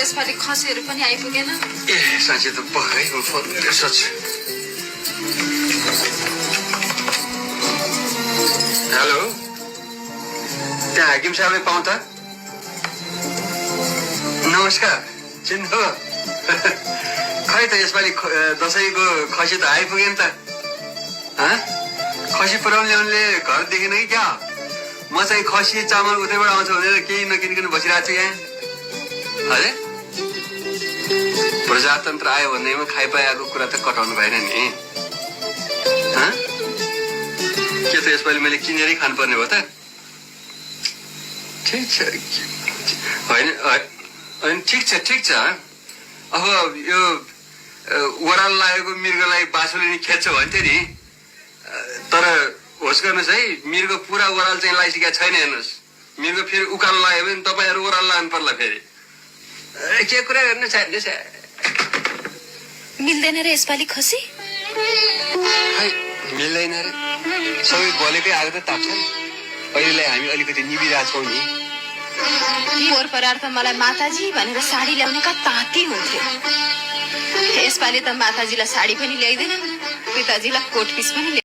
यसपालि खसीहरू पनि आइपुगेन। ए साँच्चै त पक्कै फोन गरेर सोध्छु। हेलो, त्यहाँ हाकिम साहबले पाउँ त? नमस्कार, चिन्नु खै त यसपालि दसैँको खसी त आइपुग्यो नि त। खसी पुऱ्याउनु ल्याउनुले घर देखेन कि क्या? म चाहिँ खसी चामल उतैबाट आउँछ भनेर केही नकिनिकन बसिरहेको छु यहाँ। अरे प्रजातन्त्र आयो भन्दैमा खाइपाएको कुरा त कटाउनु भएन नि। के त यसपालि मैले किनेरै खानुपर्ने भयो त? ठिक छ, होइन ठिक छ। अब यो ओह्रालो लागेको मृगलाई बाछोले नि खेद्छ भन्थ्यो नि। तर होस् गर्नुहोस् है, मृग पुरा ओह्रालो चाहिँ लगाइसकेको छैन। हेर्नुहोस्, मृग फेरि उकालो लाग्यो भने तपाईँहरू ओह्रालो लाग्नु पर्ला फेरि। के कुरा गर्नु छ? मिल्दैन रे यसपालि खसी? मिल्दैन रे, सबै बोलेकै आगो त ताप्छ। अहिलेलाई हामी अलिकति निभिरहेको छौँ नि। पोहोर परार त मलाई माताजी भनेर साडी ल्याउनेका ताती हुन्थ्यो। यसपालि त माताजीलाई साडी पनि ल्याइदिएनन्, पिताजीलाई कोट पिस पनि